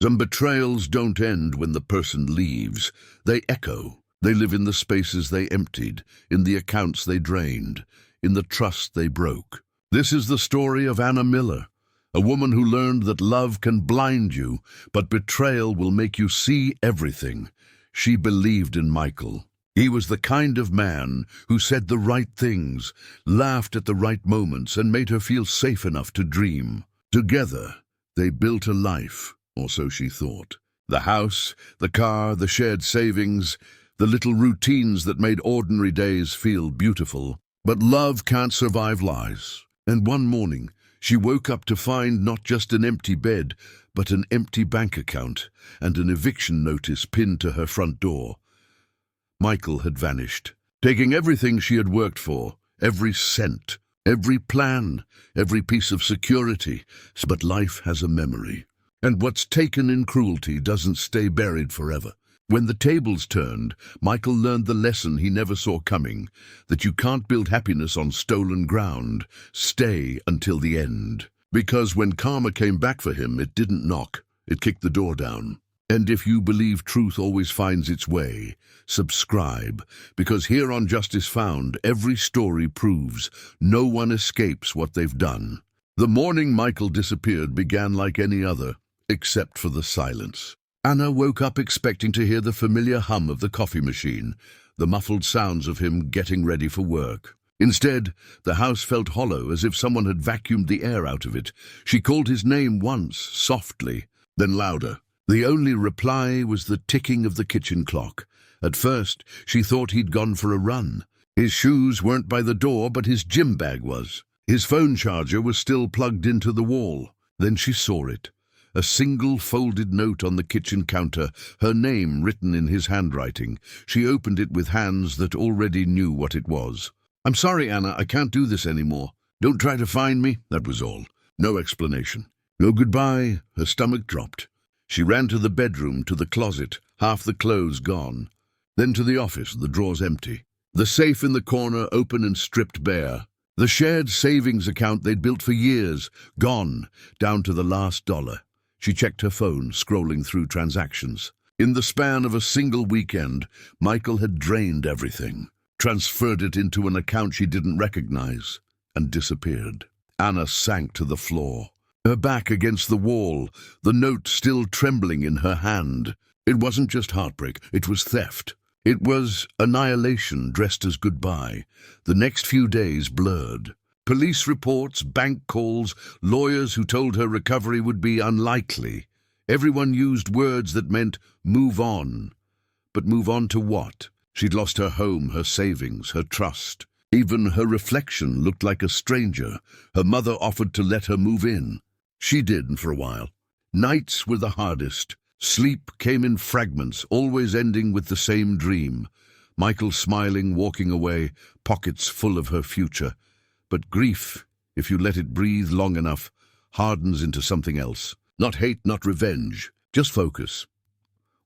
Some betrayals don't end when the person leaves. They echo. They live in the spaces they emptied, in the accounts they drained, in the trust they broke. This is the story of Anna Miller, a woman who learned that love can blind you, but betrayal will make you see everything. She believed in Michael. He was the kind of man who said the right things, laughed at the right moments, and made her feel safe enough to dream. Together, they built a life, or so she thought. The house, the car, the shared savings, the little routines that made ordinary days feel beautiful. But love can't survive lies. And one morning, she woke up to find not just an empty bed, but an empty bank account and an eviction notice pinned to her front door. Michael had vanished, taking everything she had worked for, every cent, every plan, every piece of security. But life has a memory, and what's taken in cruelty doesn't stay buried forever. When the tables turned, Michael learned the lesson he never saw coming, that you can't build happiness on stolen ground. Stay until the end. Because when karma came back for him, it didn't knock, it kicked the door down. And if you believe truth always finds its way, subscribe, because here on Justice Found, every story proves no one escapes what they've done. The morning Michael disappeared began like any other, except for the silence. Anna woke up expecting to hear the familiar hum of the coffee machine, the muffled sounds of him getting ready for work. Instead, the house felt hollow, as if someone had vacuumed the air out of it. She called his name once, softly, then louder. The only reply was the ticking of the kitchen clock. At first, she thought he'd gone for a run. His shoes weren't by the door, but his gym bag was. His phone charger was still plugged into the wall. Then she saw it. A single folded note on the kitchen counter, her name written in his handwriting. She opened it with hands that already knew what it was. "I'm sorry, Anna, I can't do this anymore. Don't try to find me." That was all. No explanation. No goodbye. Her stomach dropped. She ran to the bedroom, to the closet, half the clothes gone. Then to the office, the drawers empty. The safe in the corner open and stripped bare. The shared savings account they'd built for years, gone, down to the last dollar. She checked her phone, scrolling through transactions. In the span of a single weekend, Michael had drained everything, transferred it into an account she didn't recognize, and disappeared. Anna sank to the floor, her back against the wall, the note still trembling in her hand. It wasn't just heartbreak, it was theft. It was annihilation dressed as goodbye. The next few days blurred. Police reports, bank calls, lawyers who told her recovery would be unlikely. Everyone used words that meant move on. But move on to what? She'd lost her home, her savings, her trust. Even her reflection looked like a stranger. Her mother offered to let her move in. She did for a while. Nights were the hardest. Sleep came in fragments, always ending with the same dream. Michael smiling, walking away, pockets full of her future. But grief, if you let it breathe long enough, hardens into something else. Not hate, not revenge, just focus.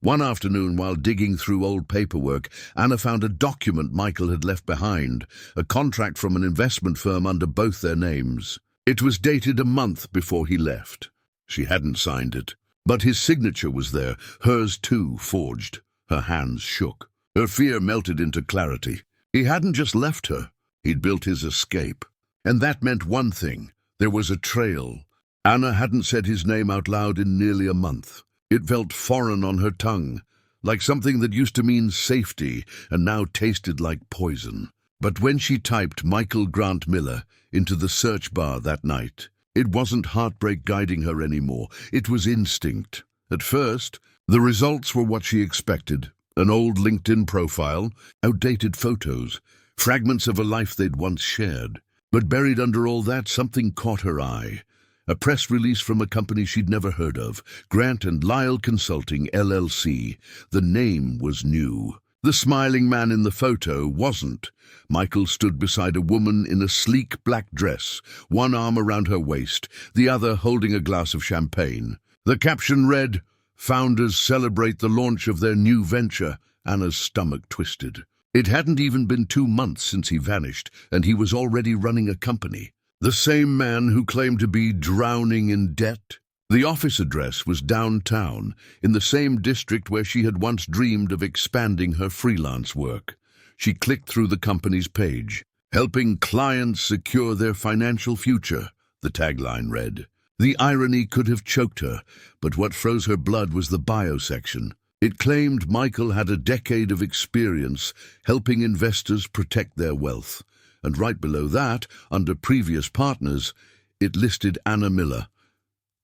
One afternoon, while digging through old paperwork, Anna found a document Michael had left behind, a contract from an investment firm under both their names. It was dated a month before he left. She hadn't signed it, but his signature was there, hers too, forged. Her hands shook. Her fear melted into clarity. He hadn't just left her, he'd built his escape. And that meant one thing, there was a trail. Anna hadn't said his name out loud in nearly a month. It felt foreign on her tongue, like something that used to mean safety and now tasted like poison. But when she typed Michael Grant Miller into the search bar that night, it wasn't heartbreak guiding her anymore, it was instinct. At first, the results were what she expected. An old LinkedIn profile, outdated photos, fragments of a life they'd once shared. But buried under all that, something caught her eye. A press release from a company she'd never heard of, Grant and Lyle Consulting, LLC. The name was new. The smiling man in the photo wasn't. Michael stood beside a woman in a sleek black dress, one arm around her waist, the other holding a glass of champagne. The caption read, "Founders celebrate the launch of their new venture." Anna's stomach twisted. It hadn't even been 2 months since he vanished, and he was already running a company. The same man who claimed to be drowning in debt. The office address was downtown, in the same district where she had once dreamed of expanding her freelance work. She clicked through the company's page. "Helping clients secure their financial future," the tagline read. The irony could have choked her, but what froze her blood was the bio section. It claimed Michael had a decade of experience helping investors protect their wealth. And right below that, under previous partners, it listed Anna Miller,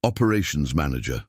operations manager.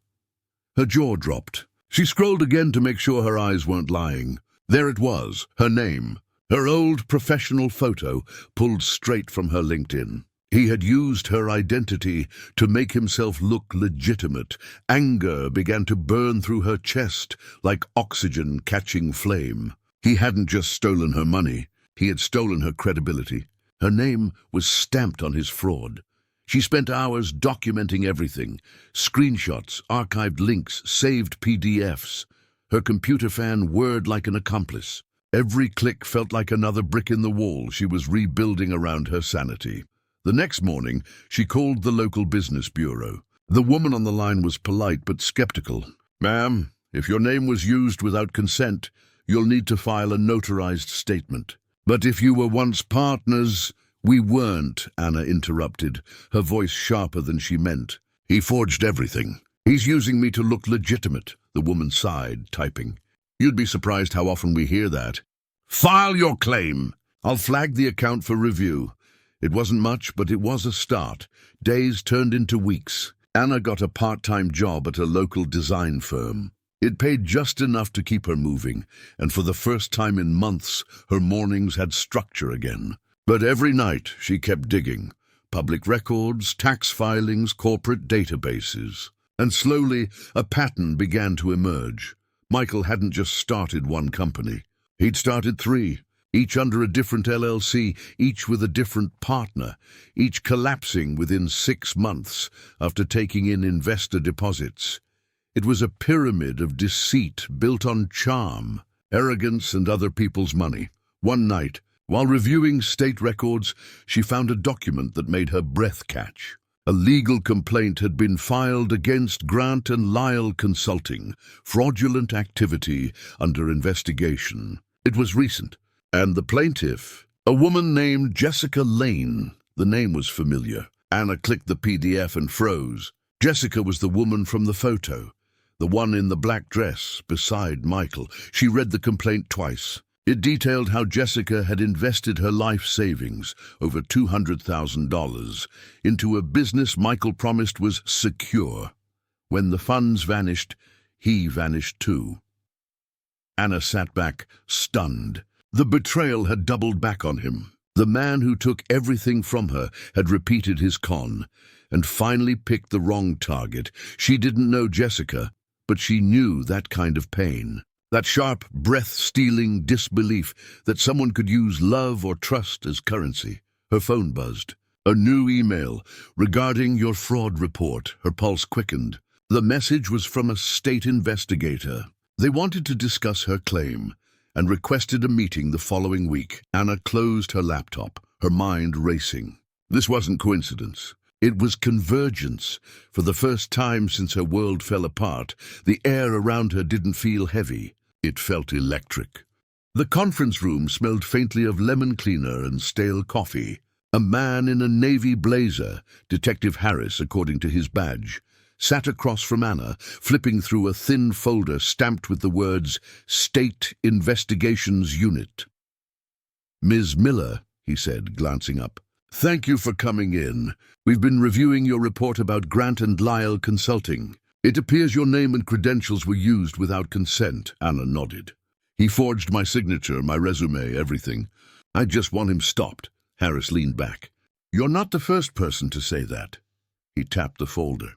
Her jaw dropped. She scrolled again to make sure her eyes weren't lying. There it was, her name, her old professional photo pulled straight from her LinkedIn. He had used her identity to make himself look legitimate. Anger began to burn through her chest like oxygen catching flame. He hadn't just stolen her money, he had stolen her credibility. Her name was stamped on his fraud. She spent hours documenting everything, screenshots, archived links, saved PDFs. Her computer fan whirred like an accomplice. Every click felt like another brick in the wall she was rebuilding around her sanity. The next morning, she called the local business bureau. The woman on the line was polite but skeptical. "Ma'am, if your name was used without consent, you'll need to file a notarized statement." "But if you were once partners—" "We weren't," Anna interrupted, her voice sharper than she meant. "He forged everything. He's using me to look legitimate," the woman sighed, typing. "You'd be surprised how often we hear that." "File your claim." "I'll flag the account for review." It wasn't much, but it was a start. Days turned into weeks. Anna got a part-time job at a local design firm. It paid just enough to keep her moving, and for the first time in months, her mornings had structure again. But every night she kept digging. Public records, tax filings, corporate databases. And slowly, a pattern began to emerge. Michael hadn't just started one company. He'd started 3. Each under a different LLC, each with a different partner, each collapsing within 6 months after taking in investor deposits. It was a pyramid of deceit built on charm, arrogance, and other people's money. One night, while reviewing state records, she found a document that made her breath catch. A legal complaint had been filed against Grant and Lyle Consulting, fraudulent activity under investigation. It was recent. And the plaintiff, a woman named Jessica Lane. The name was familiar. Anna clicked the PDF and froze. Jessica was the woman from the photo, the one in the black dress beside Michael. She read the complaint twice. It detailed how Jessica had invested her life savings, over $200,000, into a business Michael promised was secure. When the funds vanished, he vanished too. Anna sat back, stunned. The betrayal had doubled back on him. The man who took everything from her had repeated his con, and finally picked the wrong target. She didn't know Jessica, but she knew that kind of pain. That sharp, breath-stealing disbelief that someone could use love or trust as currency. Her phone buzzed. A new email regarding your fraud report. Her pulse quickened. The message was from a state investigator. They wanted to discuss her claim and requested a meeting the following week. Anna closed her laptop, her mind racing. This wasn't coincidence. It was convergence. For the first time since her world fell apart, the air around her didn't feel heavy. It felt electric. The conference room smelled faintly of lemon cleaner and stale coffee. A man in a navy blazer, Detective Harris according to his badge, sat across from Anna, flipping through a thin folder stamped with the words, State Investigations Unit. "Ms. Miller," he said, glancing up, "thank you for coming in. We've been reviewing your report about Grant and Lyle Consulting. It appears your name and credentials were used without consent." Anna nodded. "He forged my signature, my resume, everything. I just want him stopped." Harris leaned back. "You're not the first person to say that." He tapped the folder.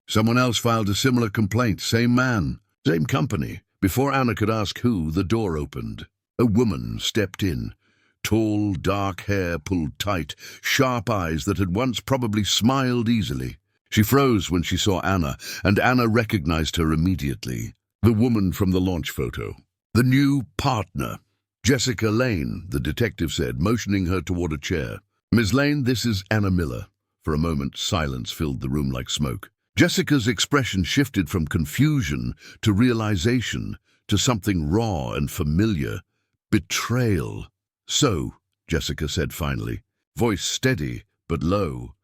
"Someone else filed a similar complaint, same man, same company." Before Anna could ask who, the door opened. A woman stepped in. Tall, dark hair pulled tight, sharp eyes that had once probably smiled easily. She froze when she saw Anna, and Anna recognized her immediately. The woman from the launch photo. The new partner. "Jessica Lane," the detective said, motioning her toward a chair. "Ms. Lane, this is Anna Miller." For a moment, silence filled the room like smoke. Jessica's expression shifted from confusion to realization, to something raw and familiar. Betrayal. "So," Jessica said finally, voice steady but low,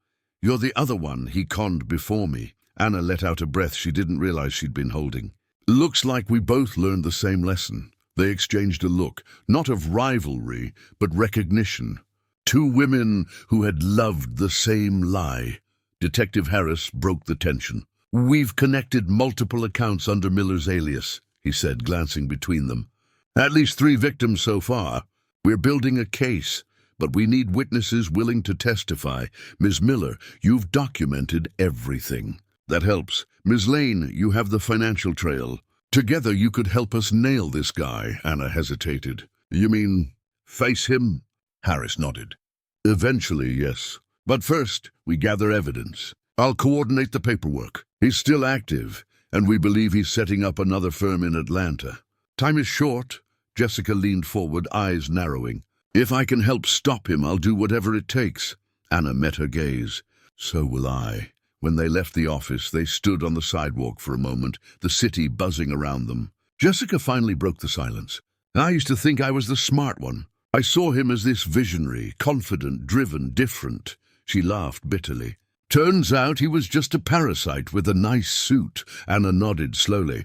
"you're the other one he conned before me." Anna let out a breath she didn't realize she'd been holding. "Looks like we both learned the same lesson." They exchanged a look, not of rivalry, but recognition. Two women who had loved the same lie. Detective Harris broke the tension. "We've connected multiple accounts under Miller's alias," he said, glancing between them. "At least 3 victims so far. We're building a case, but we need witnesses willing to testify. Ms. Miller, you've documented everything. That helps. Ms. Lane, you have the financial trail. Together you could help us nail this guy." Anna hesitated. "You mean face him?" Harris nodded. "Eventually, yes. But first, we gather evidence. I'll coordinate the paperwork. He's still active, and we believe he's setting up another firm in Atlanta. Time is short." Jessica leaned forward, eyes narrowing. "If I can help stop him, I'll do whatever it takes." Anna met her gaze. "So will I." When they left the office, they stood on the sidewalk for a moment, the city buzzing around them. Jessica finally broke the silence. "I used to think I was the smart one. I saw him as this visionary, confident, driven, different." She laughed bitterly. "Turns out he was just a parasite with a nice suit." Anna nodded slowly.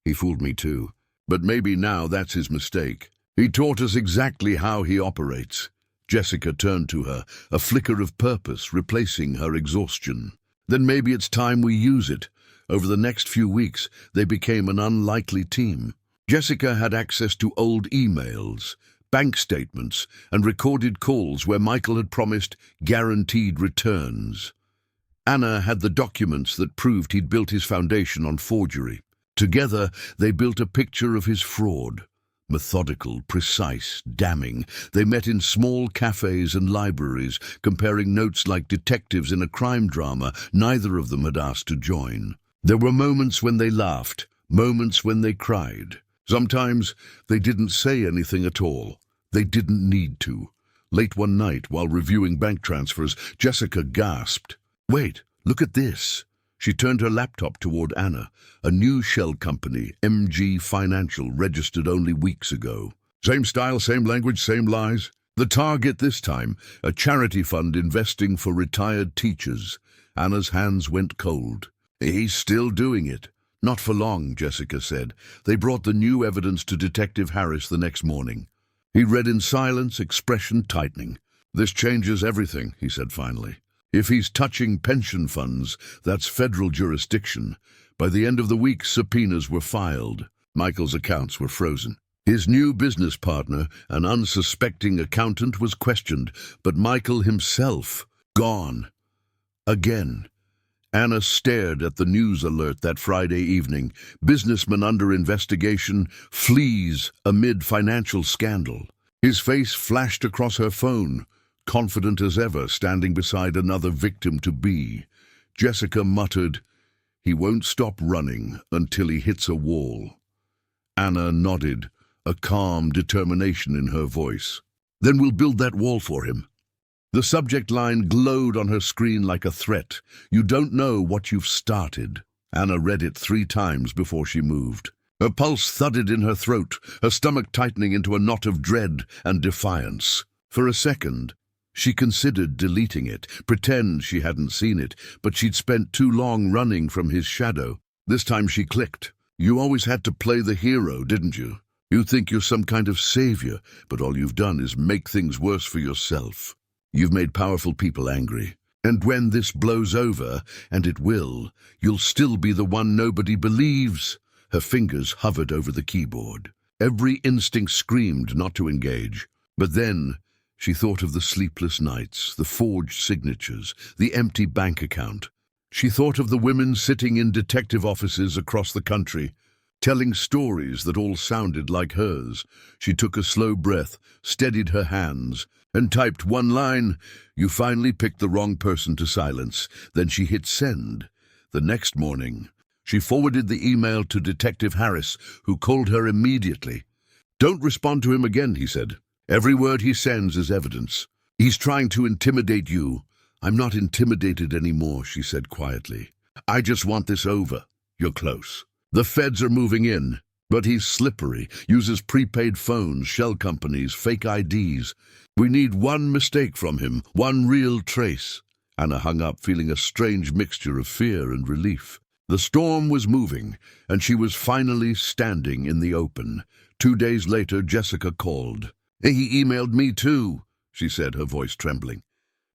"He fooled me too. But maybe now that's his mistake. He taught us exactly how he operates." Jessica turned to her, a flicker of purpose replacing her exhaustion. "Then maybe it's time we use it." Over the next few weeks, they became an unlikely team. Jessica had access to old emails, bank statements, and recorded calls where Michael had promised guaranteed returns. Anna had the documents that proved he'd built his foundation on forgery. Together, they built a picture of his fraud. Methodical, precise, damning. They met in small cafes and libraries, comparing notes like detectives in a crime drama neither of them had asked to join. There were moments when they laughed, moments when they cried. Sometimes they didn't say anything at all. They didn't need to. Late one night, while reviewing bank transfers, Jessica gasped. "Wait, look at this." She turned her laptop toward Anna. A new shell company, MG Financial, registered only weeks ago. Same style, same language, same lies. The target this time, a charity fund investing for retired teachers. Anna's hands went cold. "He's still doing it." "Not for long," Jessica said. They brought the new evidence to Detective Harris the next morning. He read in silence, expression tightening. "This changes everything," he said finally. "If he's touching pension funds, that's federal jurisdiction." By the end of the week, subpoenas were filed. Michael's accounts were frozen. His new business partner, an unsuspecting accountant, was questioned, but Michael himself, gone. Again. Anna stared at the news alert that Friday evening. Businessman under investigation, flees amid financial scandal. His face flashed across her phone, confident as ever, standing beside another victim-to-be. Jessica muttered, "He won't stop running until he hits a wall." Anna nodded, a calm determination in her voice. "Then we'll build that wall for him." The subject line glowed on her screen like a threat. "You don't know what you've started." Anna read it 3 times before she moved. Her pulse thudded in her throat, her stomach tightening into a knot of dread and defiance. For a second, she considered deleting it, pretend she hadn't seen it, but she'd spent too long running from his shadow. This time she clicked. "You always had to play the hero, didn't you? You think you're some kind of savior, but all you've done is make things worse for yourself. You've made powerful people angry. And when this blows over, and it will, you'll still be the one nobody believes." Her fingers hovered over the keyboard. Every instinct screamed not to engage. But then she thought of the sleepless nights, the forged signatures, the empty bank account. She thought of the women sitting in detective offices across the country, telling stories that all sounded like hers. She took a slow breath, steadied her hands, and typed one line. "You finally picked the wrong person to silence." Then she hit send. The next morning, she forwarded the email to Detective Harris, who called her immediately. "Don't respond to him again," he said. "Every word he sends is evidence. He's trying to intimidate you." "I'm not intimidated anymore," she said quietly. I just want this over. You're close. The feds are moving in, but he's slippery, uses prepaid phones, shell companies, fake IDs. We need one mistake from him, one real trace. Anna hung up, feeling a strange mixture of fear and relief. The storm was moving, and she was finally standing in the open. 2 days later, Jessica called. He emailed me too, she said, her voice trembling.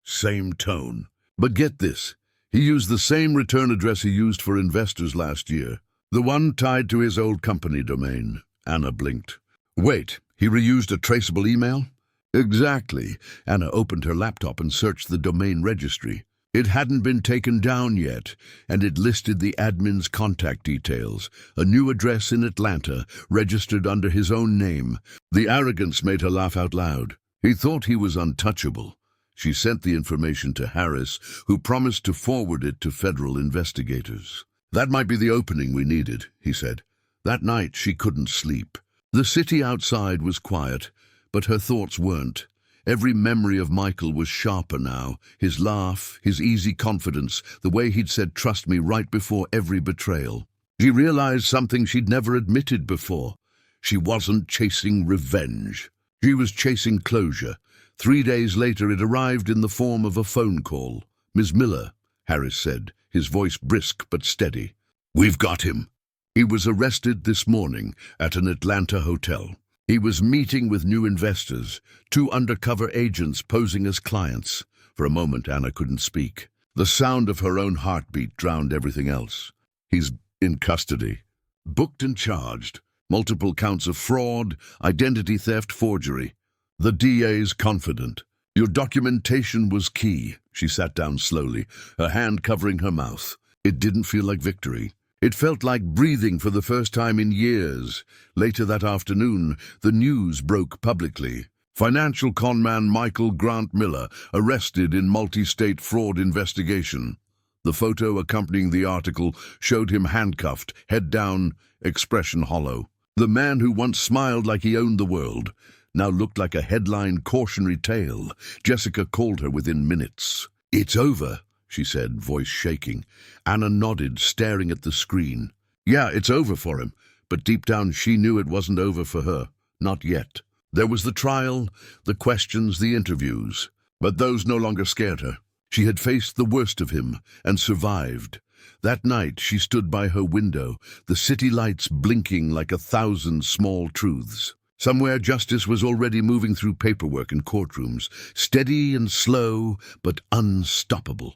Same tone. But get this, he used the same return address he used for investors last year. The one tied to his old company domain. Anna blinked. Wait, he reused a traceable email? Exactly. Anna opened her laptop and searched the domain registry. It hadn't been taken down yet, and it listed the admin's contact details, a new address in Atlanta, registered under his own name. The arrogance made her laugh out loud. He thought he was untouchable. She sent the information to Harris, who promised to forward it to federal investigators. That might be the opening we needed, he said. That night she couldn't sleep. The city outside was quiet, but her thoughts weren't. Every memory of Michael was sharper now. His laugh, his easy confidence, the way he'd said trust me right before every betrayal. She realized something she'd never admitted before. She wasn't chasing revenge. She was chasing closure. 3 days later it arrived in the form of a phone call. Ms. Miller, Harris said, his voice brisk but steady. We've got him. He was arrested this morning at an Atlanta hotel. He was meeting with new investors, 2 undercover agents posing as clients. For a moment, Anna couldn't speak. The sound of her own heartbeat drowned everything else. He's in custody, booked and charged. Multiple counts of fraud, identity theft, forgery. The DA's confident. Your documentation was key. She sat down slowly, her hand covering her mouth. It didn't feel like victory. It felt like breathing for the first time in years. Later that afternoon, the news broke publicly. Financial conman Michael Grant Miller arrested in multi-state fraud investigation. The photo accompanying the article showed him handcuffed, head down, expression hollow. The man who once smiled like he owned the world now looked like a headline cautionary tale. Jessica called her within minutes. It's over, she said, voice shaking. Anna nodded, staring at the screen. Yeah, it's over for him, but deep down she knew it wasn't over for her. Not yet. There was the trial, the questions, the interviews. But those no longer scared her. She had faced the worst of him and survived. That night she stood by her window, the city lights blinking like 1,000 small truths. Somewhere justice was already moving through paperwork and courtrooms, steady and slow, but unstoppable.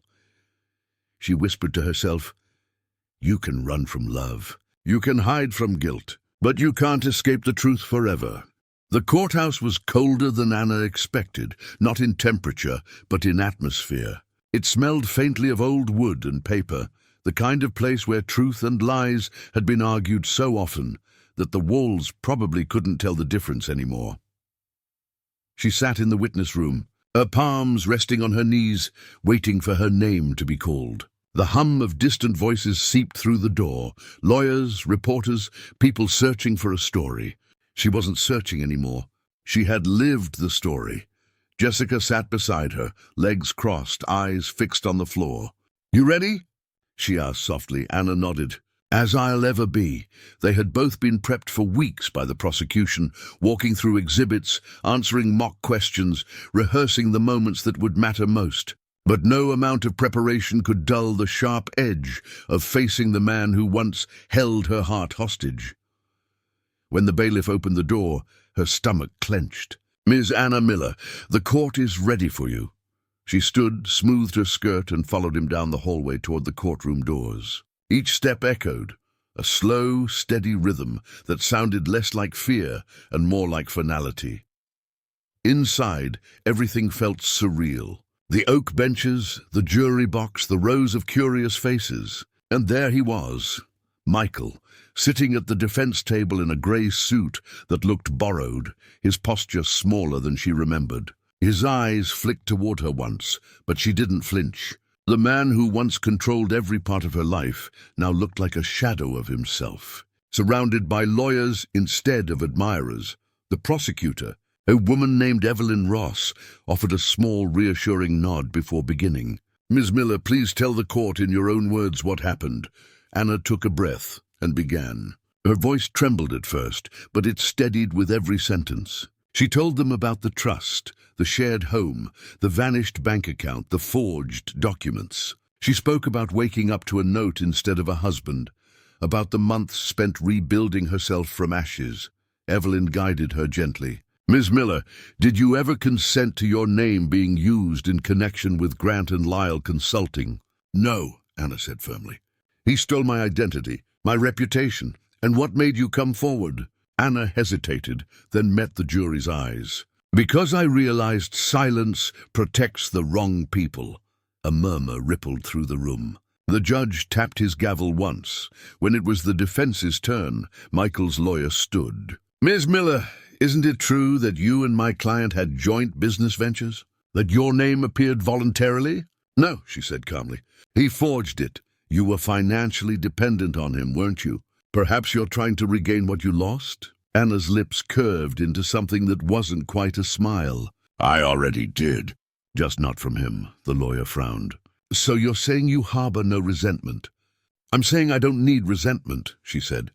She whispered to herself, you can run from love. You can hide from guilt, but you can't escape the truth forever. The courthouse was colder than Anna expected, not in temperature, but in atmosphere. It smelled faintly of old wood and paper, the kind of place where truth and lies had been argued so often that the walls probably couldn't tell the difference anymore. She sat in the witness room, her palms resting on her knees, waiting for her name to be called. The hum of distant voices seeped through the door, lawyers, reporters, people searching for a story. She wasn't searching anymore. She had lived the story. Jessica sat beside her, legs crossed, eyes fixed on the floor. You ready? She asked softly. Anna nodded. As I'll ever be. They had both been prepped for weeks by the prosecution, walking through exhibits, answering mock questions, rehearsing the moments that would matter most. But no amount of preparation could dull the sharp edge of facing the man who once held her heart hostage. When the bailiff opened the door, her stomach clenched. Ms. Anna Miller, the court is ready for you. She stood, smoothed her skirt, and followed him down the hallway toward the courtroom doors. Each step echoed, a slow, steady rhythm that sounded less like fear and more like finality. Inside, everything felt surreal. The oak benches, the jury box, the rows of curious faces. And there he was, Michael, sitting at the defense table in a grey suit that looked borrowed, his posture smaller than she remembered. His eyes flicked toward her once, but she didn't flinch. The man who once controlled every part of her life now looked like a shadow of himself, surrounded by lawyers instead of admirers. The prosecutor, a woman named Evelyn Ross, offered a small, reassuring nod before beginning. Ms. Miller, please tell the court in your own words what happened. Anna took a breath and began. Her voice trembled at first, but it steadied with every sentence. She told them about the trust, the shared home, the vanished bank account, the forged documents. She spoke about waking up to a note instead of a husband, about the months spent rebuilding herself from ashes. Evelyn guided her gently. Ms. Miller, did you ever consent to your name being used in connection with Grant and Lyle Consulting? No, Anna said firmly. He stole my identity, my reputation. And what made you come forward? Anna hesitated, then met the jury's eyes. Because I realized silence protects the wrong people. A murmur rippled through the room. The judge tapped his gavel once. When it was the defense's turn, Michael's lawyer stood. Ms. Miller, isn't it true that you and my client had joint business ventures? That your name appeared voluntarily? No, she said calmly. He forged it. You were financially dependent on him, weren't you? Perhaps you're trying to regain what you lost? Anna's lips curved into something that wasn't quite a smile. I already did. Just not from him, the lawyer frowned. So you're saying you harbor no resentment? I'm saying I don't need resentment, she said.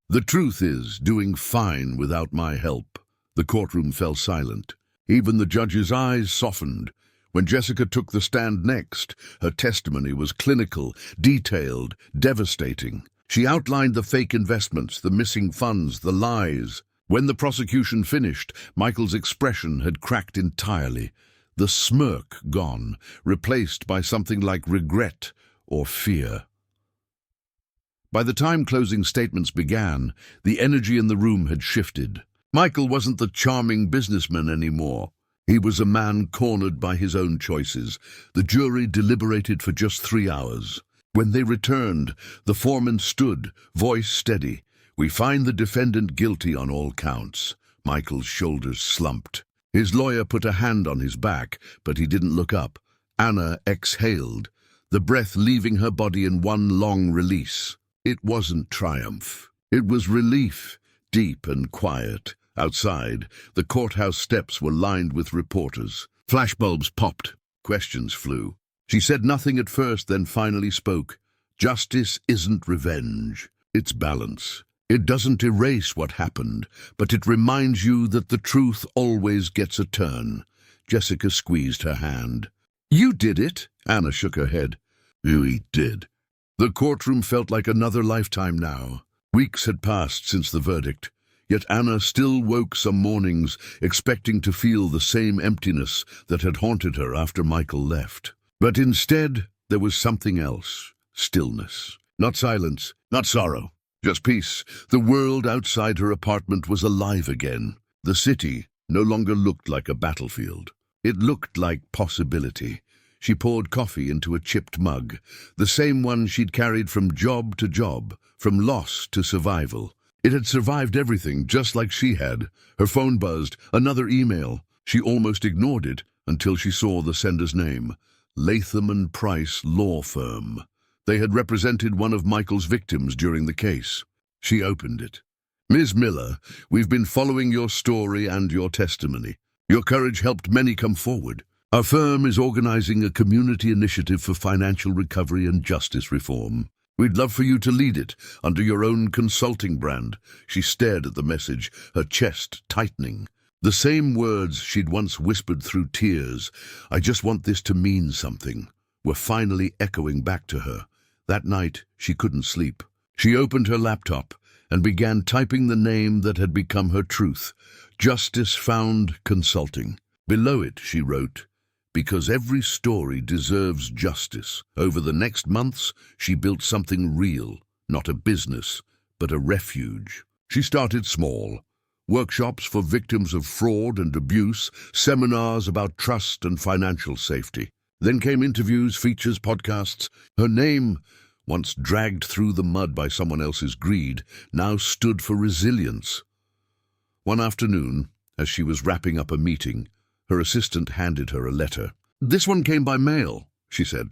The truth is, doing fine without my help. The courtroom fell silent. Even the judge's eyes softened. When Jessica took the stand next, her testimony was clinical, detailed, devastating. She outlined the fake investments, the missing funds, the lies. When the prosecution finished, Michael's expression had cracked entirely. The smirk gone, replaced by something like regret or fear. By the time closing statements began, the energy in the room had shifted. Michael wasn't the charming businessman anymore. He was a man cornered by his own choices. The jury deliberated for just 3 hours. When they returned, the foreman stood, voice steady. We find the defendant guilty on all counts. Michael's shoulders slumped. His lawyer put a hand on his back, but he didn't look up. Anna exhaled, the breath leaving her body in one long release. It wasn't triumph. It was relief, deep and quiet. Outside, the courthouse steps were lined with reporters. Flashbulbs popped. Questions flew. She said nothing at first, then finally spoke. Justice isn't revenge. It's balance. It doesn't erase what happened, but it reminds you that the truth always gets a turn. Jessica squeezed her hand. You did it? Anna shook her head. We did. The courtroom felt like another lifetime now. Weeks had passed since the verdict, yet Anna still woke some mornings expecting to feel the same emptiness that had haunted her after Michael left. But instead, there was something else. Stillness. Not silence, not sorrow. Just peace. The world outside her apartment was alive again. The city no longer looked like a battlefield. It looked like possibility. She poured coffee into a chipped mug, the same one she'd carried from job to job, from loss to survival. It had survived everything, just like she had. Her phone buzzed, another email. She almost ignored it until she saw the sender's name. Latham & Price Law Firm. They had represented one of Michael's victims during the case. She opened it. Ms. Miller, we've been following your story and your testimony. Your courage helped many come forward. Our firm is organizing a community initiative for financial recovery and justice reform. We'd love for you to lead it under your own consulting brand. She stared at the message, her chest tightening. The same words she'd once whispered through tears, I just want this to mean something, were finally echoing back to her. That night, she couldn't sleep. She opened her laptop and began typing the name that had become her truth, Justice Found Consulting. Below it, she wrote, because every story deserves justice. Over the next months, she built something real, not a business, but a refuge. She started small. Workshops for victims of fraud and abuse, seminars about trust and financial safety. Then came interviews, features, podcasts. Her name, once dragged through the mud by someone else's greed, now stood for resilience. One afternoon, as she was wrapping up a meeting, her assistant handed her a letter. This one came by mail, she said.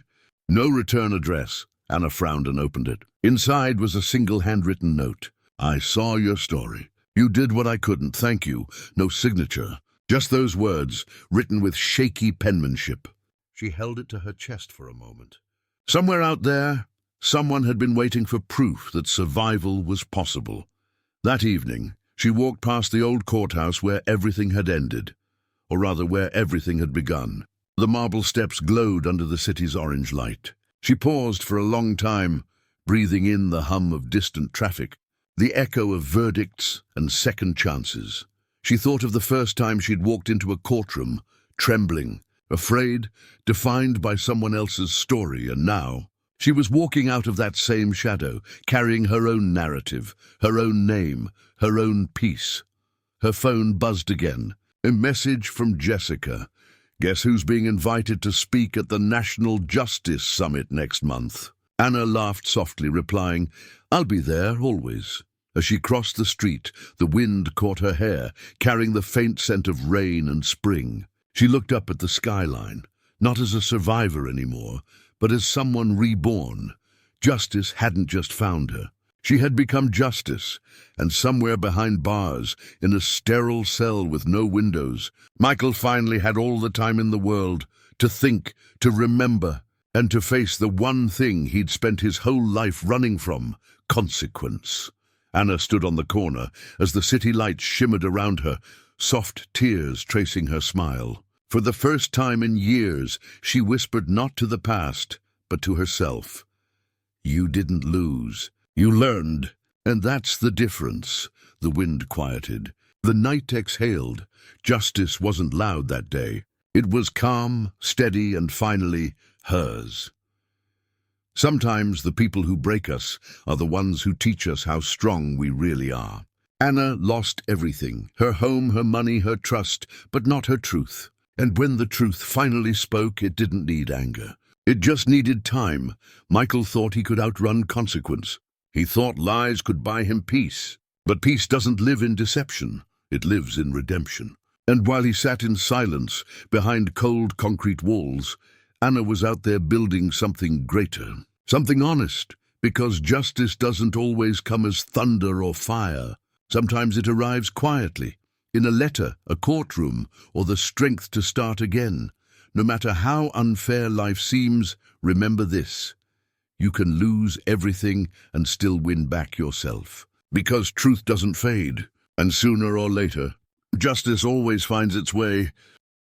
No return address. Anna frowned and opened it. Inside was a single handwritten note. I saw your story. You did what I couldn't, thank you. No signature. Just those words, written with shaky penmanship. She held it to her chest for a moment. Somewhere out there, someone had been waiting for proof that survival was possible. That evening, she walked past the old courthouse where everything had ended, or rather where everything had begun. The marble steps glowed under the city's orange light. She paused for a long time, breathing in the hum of distant traffic, the echo of verdicts and second chances. She thought of the first time she'd walked into a courtroom, trembling, afraid, defined by someone else's story, and now she was walking out of that same shadow, carrying her own narrative, her own name, her own peace. Her phone buzzed again. A message from Jessica. Guess who's being invited to speak at the National Justice Summit next month? Anna laughed softly, replying, "I'll be there, always." As she crossed the street, the wind caught her hair, carrying the faint scent of rain and spring. She looked up at the skyline, not as a survivor anymore, but as someone reborn. Justice hadn't just found her. She had become Justice, and somewhere behind bars, in a sterile cell with no windows, Michael finally had all the time in the world to think, to remember, and to face the one thing he'd spent his whole life running from: consequence. Anna stood on the corner as the city lights shimmered around her, soft tears tracing her smile. For the first time in years, she whispered not to the past, but to herself. "You didn't lose. You learned. And that's the difference." The wind quieted. The night exhaled. Justice wasn't loud that day. It was calm, steady, and finally hers. Sometimes the people who break us are the ones who teach us how strong we really are. Anna lost everything: her home, her money, her trust, but not her truth. And when the truth finally spoke, it didn't need anger. It just needed time. Michael thought he could outrun consequence. He thought lies could buy him peace. But peace doesn't live in deception. It lives in redemption. And while he sat in silence, behind cold concrete walls, Anna was out there building something greater, something honest, because justice doesn't always come as thunder or fire. Sometimes it arrives quietly, in a letter, a courtroom, or the strength to start again. No matter how unfair life seems, remember this: you can lose everything and still win back yourself. Because truth doesn't fade, and sooner or later, justice always finds its way